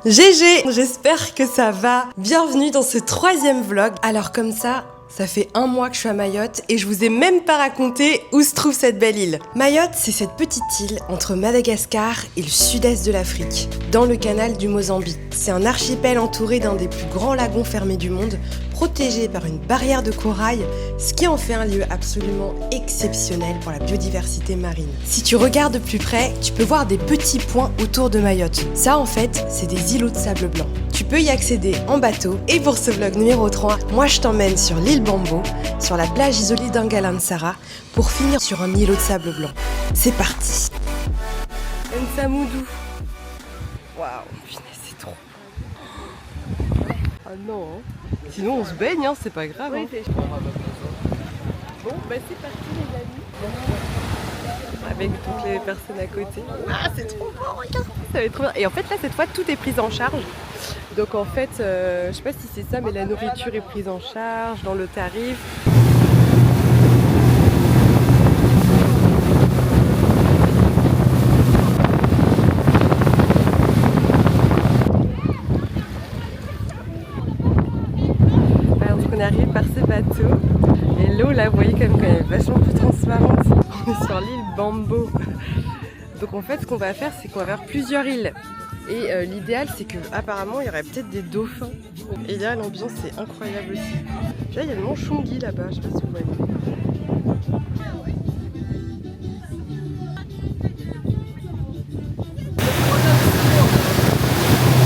GG, j'espère que ça va. Bienvenue dans ce 3e vlog. Alors comme ça fait 1 mois que je suis à Mayotte et je vous ai même pas raconté où se trouve cette belle île. Mayotte, c'est cette petite île entre Madagascar et le sud-est de l'Afrique, dans le canal du Mozambique. C'est un archipel entouré d'un des plus grands lagons fermés du monde, protégé par une barrière de corail, ce qui en fait un lieu absolument exceptionnel pour la biodiversité marine. Si tu regardes de plus près, tu peux voir des petits points autour de Mayotte. Ça en fait, c'est des îlots de sable blanc. Tu peux y accéder en bateau et pour ce vlog numéro 3, moi je t'emmène sur l'île Bambo, sur la plage isolée d'Angalandsara, pour finir sur un îlot de sable blanc. C'est parti. Nsamoudou. Waouh, c'est trop. Ah non, hein. Sinon on se baigne, hein, c'est pas grave. Hein. Bon, bah c'est parti les amis. Avec toutes les personnes à côté. Ah, c'est trop beau, regarde. Ça va être trop bien. Et en fait là cette fois tout est pris en charge. Donc en fait, je sais pas si c'est ça, mais la nourriture est prise en charge dans le tarif. On est arrivé par ce bateau et l'eau là vous voyez quand même est vachement plus transparente. On est sur l'île Bambo. Donc en fait ce qu'on va faire c'est qu'on va faire plusieurs îles et l'idéal c'est que apparemment il y aurait peut-être des dauphins et là l'ambiance est incroyable aussi. Là il y a le mont Chungi là-bas, je sais pas si vous voyez.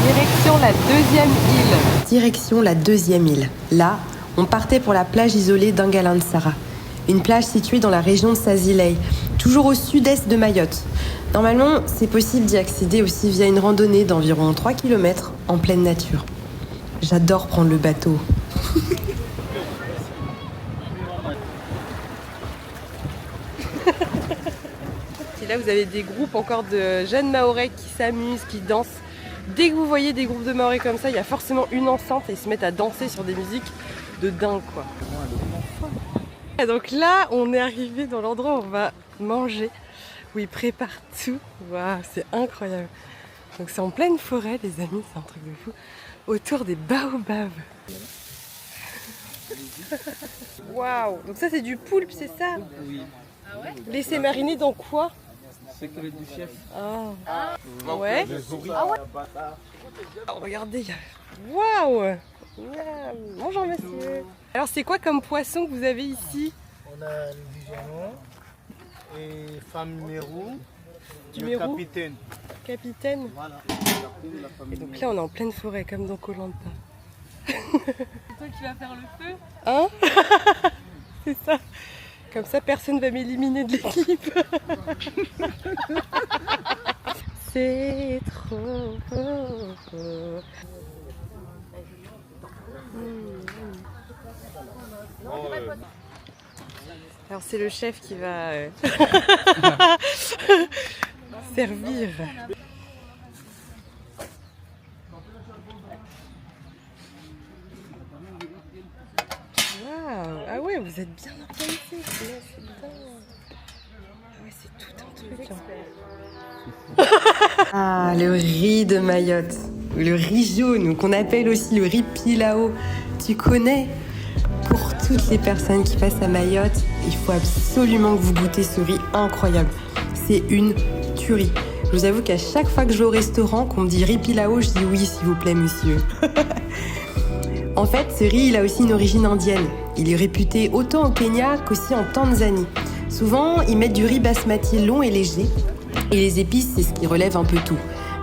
Direction la 2e île. Direction la 2e île. Là, on partait pour la plage isolée d'Angalandsara. Une plage située dans la région de Sasilei, toujours au sud-est de Mayotte. Normalement, c'est possible d'y accéder aussi via une randonnée d'environ 3 km en pleine nature. J'adore prendre le bateau. Et là, vous avez des groupes encore de jeunes Mahorais qui s'amusent, qui dansent. Dès que vous voyez des groupes de Mahorais comme ça, il y a forcément une enceinte et ils se mettent à danser sur des musiques de dingue quoi. Et donc là, on est arrivé dans l'endroit où on va manger, où ils préparent tout. Waouh, c'est incroyable. Donc c'est en pleine forêt les amis, c'est un truc de fou. Autour des baobabs. Waouh, donc ça c'est du poulpe, c'est ça? Oui. Laissez mariner dans quoi? Secret du chef. Ah. Ouais. Ah ouais. Oh, regardez, il y a... Waouh. Bonjour monsieur. Alors c'est quoi comme poisson que vous avez ici? On a le vigeon et femme numéro, le Numéro capitaine. Capitaine. Voilà. Et donc là on est en pleine forêt comme dans Koh Lanta. C'est toi qui vas faire le feu? Hein? C'est ça. Comme ça personne va m'éliminer de l'équipe. C'est trop beau. Alors c'est le chef qui va servir. Waouh. Ah ouais, vous êtes bien organisé. Ah ouais, c'est tout un truc. Hein. Ah, le riz de Mayotte. Le riz jaune, ou qu'on appelle aussi le riz pilao. Tu connais? Pour toutes les personnes qui passent à Mayotte, il faut absolument que vous goûtez ce riz incroyable. C'est une tuerie. Je vous avoue qu'à chaque fois que je vais au restaurant, qu'on me dit riz pilao, je dis oui s'il vous plaît monsieur. En fait, ce riz, il a aussi une origine indienne. Il est réputé autant au Kenya qu'aussi en Tanzanie. Souvent, ils mettent du riz basmati long et léger. Et les épices, c'est ce qui relève un peu tout.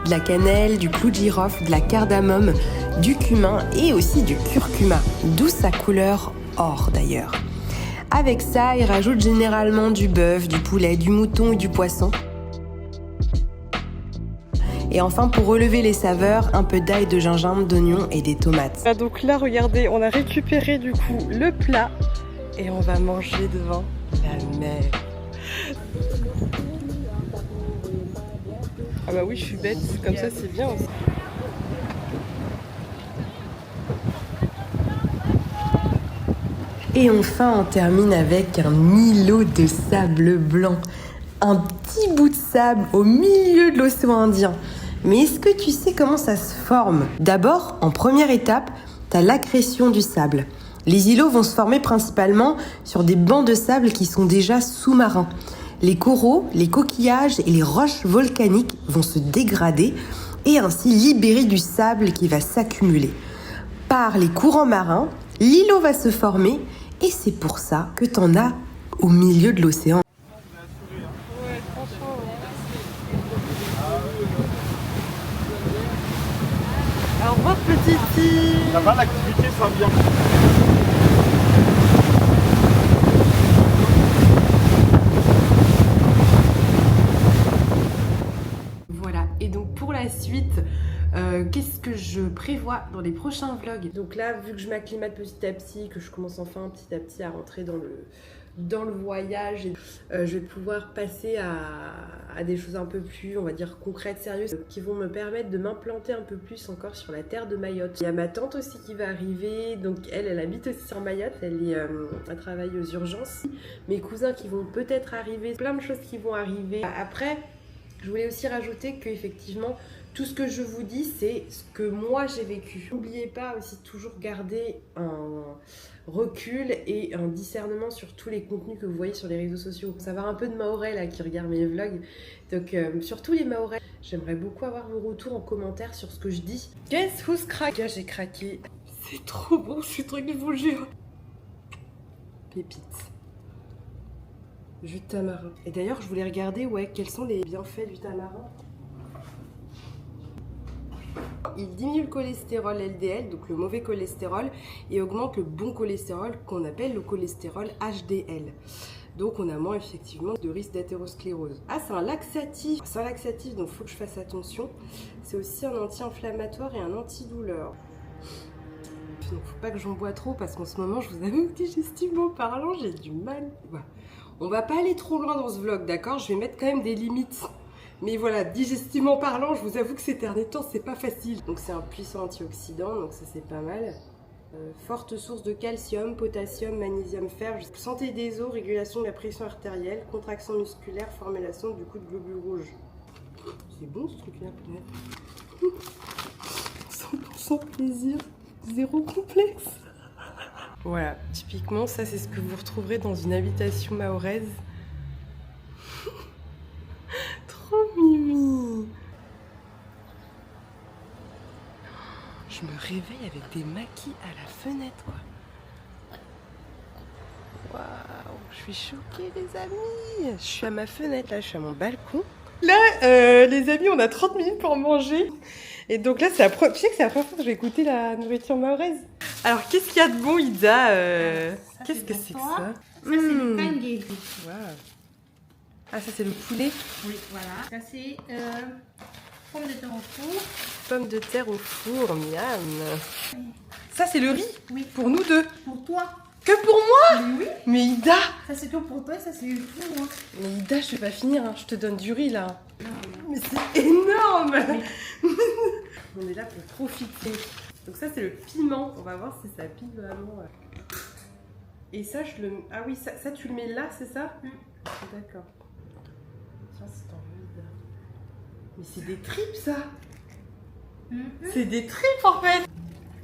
De la cannelle, du clou de girofle, de la cardamome, du cumin et aussi du curcuma, d'où sa couleur or d'ailleurs. Avec ça, ils rajoutent généralement du bœuf, du poulet, du mouton et du poisson. Et enfin, pour relever les saveurs, un peu d'ail, de gingembre, d'oignon et des tomates. Ah, donc là, regardez, on a récupéré du coup le plat et on va manger devant la mer. Ah bah oui, je suis bête, comme ça c'est bien aussi. Et enfin, on termine avec un îlot de sable blanc. Un petit bout de sable au milieu de l'océan Indien. Mais est-ce que tu sais comment ça se forme? D'abord, en première étape, tu as l'accrétion du sable. Les îlots vont se former principalement sur des bancs de sable qui sont déjà sous-marins. Les coraux, les coquillages et les roches volcaniques vont se dégrader et ainsi libérer du sable qui va s'accumuler. Par les courants marins, l'îlot va se former et c'est pour ça que tu en as au milieu de l'océan. Ouais, franchement, Au revoir petite. Ça va, l'activité, ça va bien. Voilà, et donc pour la suite, qu'est-ce que je prévois dans les prochains vlogs? Donc là, vu que je m'acclimate petit à petit, que je commence enfin petit à petit à rentrer dans le voyage, je vais pouvoir passer à des choses un peu plus, on va dire, concrètes, sérieuses, qui vont me permettre de m'implanter un peu plus encore sur la terre de Mayotte. Il y a ma tante aussi qui va arriver, donc elle habite aussi sur Mayotte, elle travaille aux urgences. Mes cousins qui vont peut-être arriver, plein de choses qui vont arriver. Après, je voulais aussi rajouter qu'effectivement, tout ce que je vous dis, c'est ce que moi j'ai vécu. N'oubliez pas aussi de toujours garder un recul et un discernement sur tous les contenus que vous voyez sur les réseaux sociaux. Ça va un peu de Mahorais là qui regarde mes vlogs. Donc surtout les Mahorais, j'aimerais beaucoup avoir vos retours en commentaire sur ce que je dis. Guess who's crack? J'ai craqué. C'est trop bon ce truc, je vous jure. Pépites. Jus de tamarin. Et d'ailleurs, je voulais regarder quels sont les bienfaits du tamarin. Il diminue le cholestérol LDL, donc le mauvais cholestérol, et augmente le bon cholestérol qu'on appelle le cholestérol HDL. Donc on a moins effectivement de risque d'athérosclérose. Ah, c'est un laxatif. C'est un laxatif, donc il faut que je fasse attention. C'est aussi un anti-inflammatoire et un antidouleur. Donc faut pas que j'en bois trop parce qu'en ce moment, je vous avoue que digestivement parlant, j'ai du mal. Voilà. On va pas aller trop loin dans ce vlog, d'accord? Je vais mettre quand même des limites. Mais voilà, digestivement parlant, je vous avoue que ces derniers temps, c'est pas facile. Donc c'est un puissant antioxydant, donc ça c'est pas mal. Forte source de calcium, potassium, magnésium, fer. Santé des os, régulation de la pression artérielle, contraction musculaire, formulation du coup de globules rouges. C'est bon ce truc-là, peut-être. 100% plaisir, zéro complexe. Voilà, typiquement, ça c'est ce que vous retrouverez dans une habitation mahoraise. Trop mimi. Je me réveille avec des maquis à la fenêtre, quoi. Waouh, je suis choquée, les amis. Je suis à ma fenêtre, là, je suis à mon balcon. Là, les amis, on a 30 minutes pour manger. Et donc là, tu sais que c'est la première fois que je vais goûter la nourriture mahoraise. Alors, qu'est-ce qu'il y a de bon, Ida? Qu'est-ce que c'est que ça? Ça, c'est le kangué. Wow. Ah, ça, c'est le poulet? Oui, voilà. Ça, c'est pommes de terre au four. Pommes de terre au four, miam. Ça, c'est le riz? Oui. Pour nous deux? Pour toi. Que pour moi? Mais oui. Mais Ida! Ça, c'est que pour toi, ça, c'est le four. Hein. Mais Ida, je vais pas finir, hein. Je te donne du riz, là. Mais c'est énorme! On est là pour profiter. Donc ça, c'est le piment. On va voir si ça pique vraiment. Et ça, je le... Ah oui, ça tu le mets là, c'est ça? D'accord. Tiens, c'est en vide. Mais c'est des tripes, ça! C'est des tripes, en fait!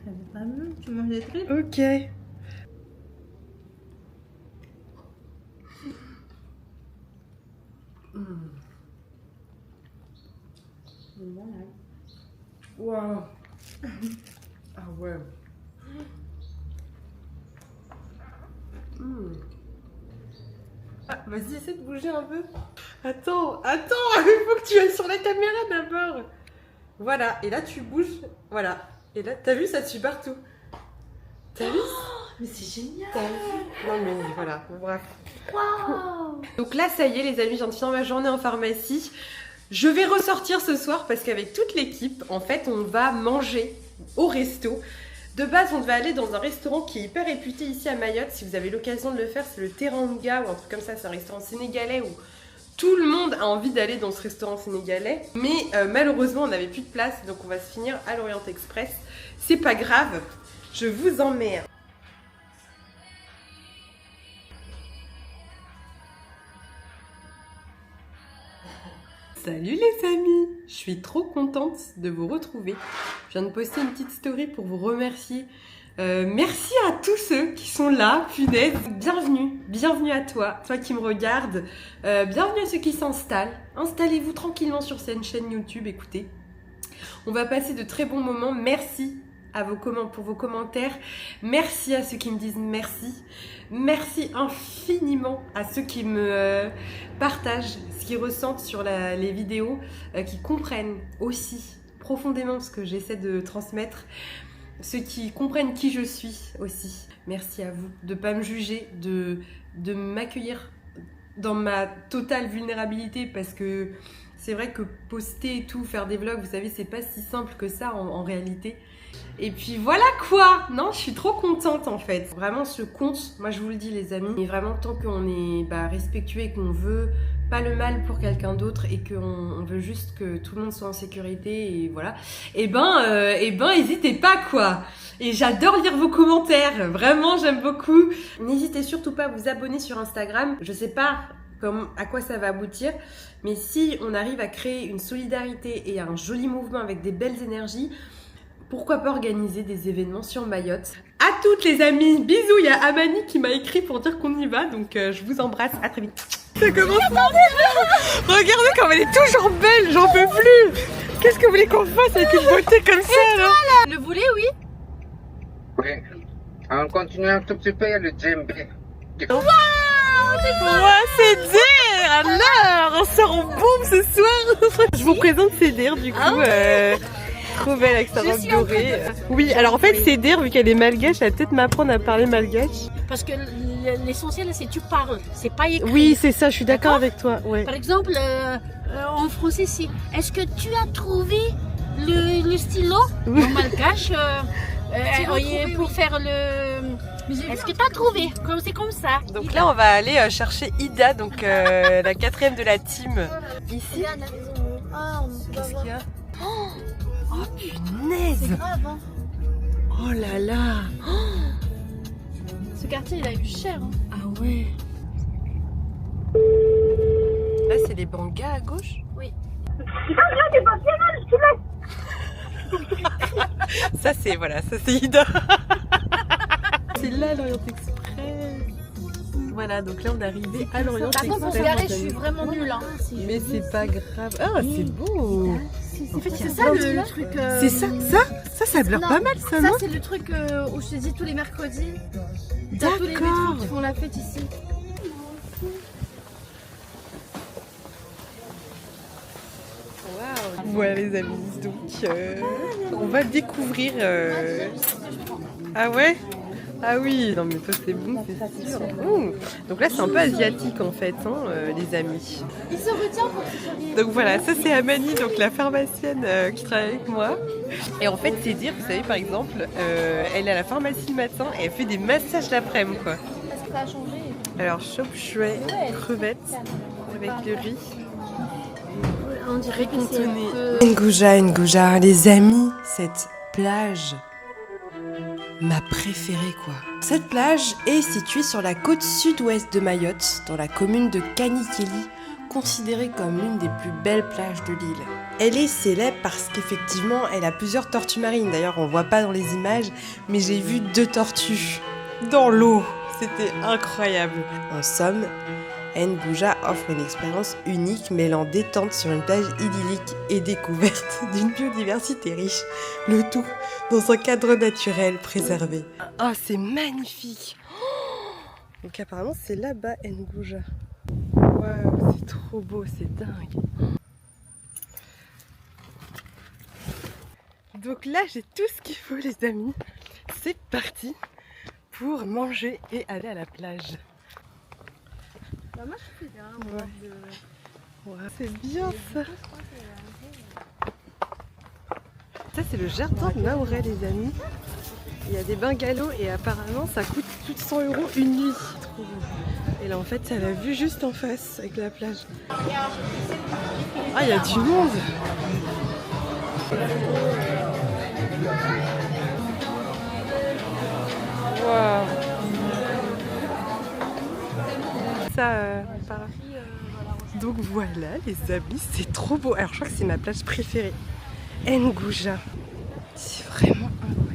C'est pas mieux, tu manges des tripes? Ok. Waouh. Ah ouais. Ah, vas-y, essaie de bouger un peu. Attends, il faut que tu ailles sur la caméra d'abord. Voilà, et là tu bouges. Voilà. Et là, t'as vu, ça te suit partout. T'as vu? Mais c'est génial! T'as vu? Non mais voilà, bref. Waouh! Donc là, ça y est les amis, je viens de finir ma journée en pharmacie. Je vais ressortir ce soir parce qu'avec toute l'équipe, en fait, on va manger au resto. De base, on devait aller dans un restaurant qui est hyper réputé ici à Mayotte. Si vous avez l'occasion de le faire, c'est le Teranga ou un truc comme ça. C'est un restaurant sénégalais où tout le monde a envie d'aller dans ce restaurant sénégalais. Mais malheureusement, on n'avait plus de place, donc on va se finir à l'Orient Express. C'est pas grave, je vous emmerde. Salut les amis, je suis trop contente de vous retrouver. Je viens de poster une petite story pour vous remercier. Merci à tous ceux qui sont là, punaise. Bienvenue à toi qui me regardes. Bienvenue à ceux qui s'installent. Installez-vous tranquillement sur cette chaîne YouTube, écoutez. On va passer de très bons moments. Merci pour vos commentaires. Merci à ceux qui me disent merci. Merci infiniment à ceux qui me partagent ce qu'ils ressentent sur les vidéos, qui comprennent aussi profondément ce que j'essaie de transmettre. Ceux qui comprennent qui je suis aussi. Merci à vous de ne pas me juger, de m'accueillir dans ma totale vulnérabilité, parce que c'est vrai que poster et tout, faire des vlogs, vous savez, c'est pas si simple que ça en réalité. Et puis voilà quoi. Non, je suis trop contente en fait. Vraiment ce compte, moi je vous le dis les amis, mais vraiment tant qu'on est respectueux et qu'on veut pas le mal pour quelqu'un d'autre et qu'on veut juste que tout le monde soit en sécurité et voilà, et ben n'hésitez pas quoi. Et j'adore lire vos commentaires, vraiment j'aime beaucoup. N'hésitez surtout pas à vous abonner sur Instagram. Je sais pas à quoi ça va aboutir, mais si on arrive à créer une solidarité et un joli mouvement avec des belles énergies, pourquoi pas organiser des événements sur Mayotte. À toutes les amies, bisous. Il y a Amani qui m'a écrit pour dire qu'on y va, donc je vous embrasse, à très vite. Ça commence. Regardez comme elle est toujours belle, j'en peux plus. Qu'est-ce que vous voulez qu'on fasse avec une beauté comme ça là? Le voulez, oui. Oui. On continue un tout petit peu, il y a le djembé. Waouh, c'est dire. Alors, on sort en bombe ce soir. Je vous présente Cédire du coup. Trop belle avec sa robe dorée. Oui, alors en fait, Cédire, vu qu'elle est malgache, elle va peut-être m'apprendre à parler malgache. Parce que l'essentiel, c'est tu parles, c'est pas écrit. Oui, c'est ça, je suis d'accord avec toi. Ouais. Par exemple, en français, c'est est-ce que tu as trouvé le stylo en malgache pour faire le... Est-ce que tu as trouvé? C'est comme ça. Donc là, on va aller chercher Ida, donc la 4e de la team. Ici. Qu'est-ce qu'il y a? Oh punaise! C'est grave, hein. Oh là là! Ce quartier, il a eu cher. Hein. Ah ouais! Là, c'est les bangas à gauche? Oui. Ça, c'est Ida. C'est là l'Orient Express. Voilà, donc là, on est arrivé à l'Orient Express. Par contre, pour se garer, je suis vraiment nulle. Hein. Mais c'est pas grave. Ah, c'est beau! En fait, c'est ça le truc. C'est ça blure pas mal ça, non? Ça c'est le truc où je te dis tous les mercredis. T'as tous les métros qui font la fête ici. Waouh! Voilà les amis, donc on va découvrir. Ah ouais? Ah oui, non mais toi c'est bon, c'est sûr. Ouh. Donc là c'est un peu asiatique en fait, hein, les amis. Il se retient pour se sourire. Donc voilà, ça c'est Amani, donc la pharmacienne qui travaille avec moi. Et en fait c'est dire, vous savez par exemple, elle est à la pharmacie le matin et elle fait des massages l'après-midi quoi. Est-ce que ça a changé? Alors chop chouet, crevettes avec le riz. On dirait que c'est Ngouja, les amis, cette plage. Ma préférée quoi. Cette plage est située sur la côte sud-ouest de Mayotte, dans la commune de Kanikeli, considérée comme l'une des plus belles plages de l'île. Elle est célèbre parce qu'effectivement, elle a plusieurs tortues marines. D'ailleurs, on voit pas dans les images, mais j'ai vu 2 tortues dans l'eau. C'était incroyable. En somme, Ngouja offre une expérience unique mêlant détente sur une plage idyllique et découverte d'une biodiversité riche, le tout dans un cadre naturel préservé. Oh, c'est magnifique! Donc apparemment c'est là-bas Ngouja. Waouh, c'est trop beau, c'est dingue. Donc là j'ai tout ce qu'il faut les amis. C'est parti pour manger et aller à la plage. Moi je fais bien. Ouais, c'est bien ça. Ça c'est le jardin de Mahorais les amis. Il y a des bungalows et apparemment ça coûte plus de 100 € une nuit. Trop beau. Et là en fait ça la vue juste en face avec la plage. Ah il y a du monde. Waouh. Ça par là. Donc voilà les amis, c'est trop beau. Alors je crois que c'est ma plage préférée. Ngouja. C'est vraiment incroyable.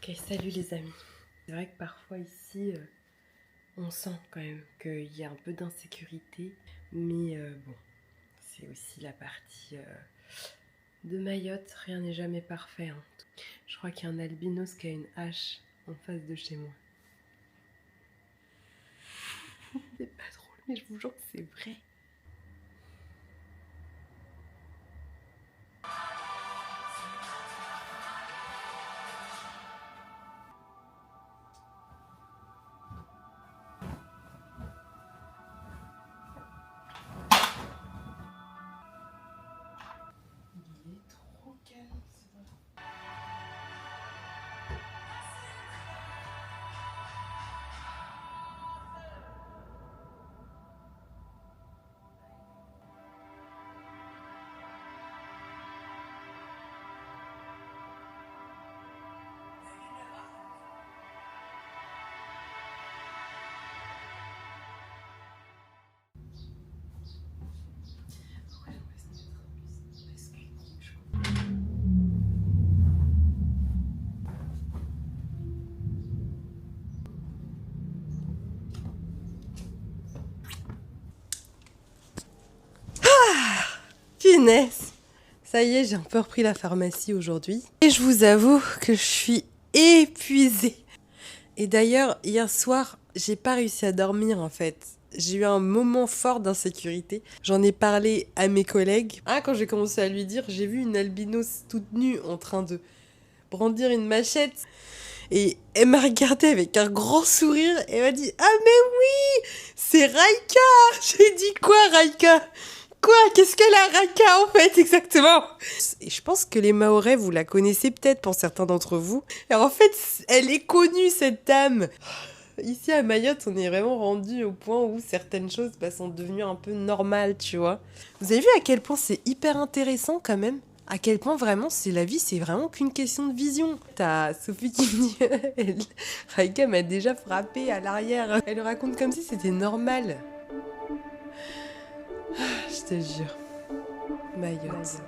Ok, salut les amis. C'est vrai que parfois ici, on sent quand même qu'il y a un peu d'insécurité, mais bon, c'est aussi la partie de Mayotte, rien n'est jamais parfait. Hein. Je crois qu'il y a un albinos qui a une hache en face de chez moi. C'est pas drôle, mais je vous jure que c'est vrai. Il est trop calme, c'est vrai. Finesse. Ça y est, j'ai un peu repris la pharmacie aujourd'hui. Et je vous avoue que je suis épuisée. Et d'ailleurs, hier soir, j'ai pas réussi à dormir en fait. J'ai eu un moment fort d'insécurité. J'en ai parlé à mes collègues. Ah, quand j'ai commencé à lui dire, j'ai vu une albinos toute nue en train de brandir une machette. Et elle m'a regardée avec un grand sourire et elle m'a dit « Ah mais oui, c'est Raika !» J'ai dit « Quoi Raika ?» Quoi? Qu'est-ce qu'elle a, Raika, en fait, exactement? Et je pense que les Mahorais, vous la connaissez peut-être pour certains d'entre vous. Alors en fait, elle est connue, cette dame. Ici à Mayotte, on est vraiment rendu au point où certaines choses sont devenues un peu normales, tu vois. Vous avez vu à quel point c'est hyper intéressant quand même? À quel point vraiment, c'est la vie, c'est vraiment qu'une question de vision. T'as Sophie qui me dit, Raika m'a déjà frappé à l'arrière. Elle le raconte comme si c'était normal. Je te jure. Mayotte.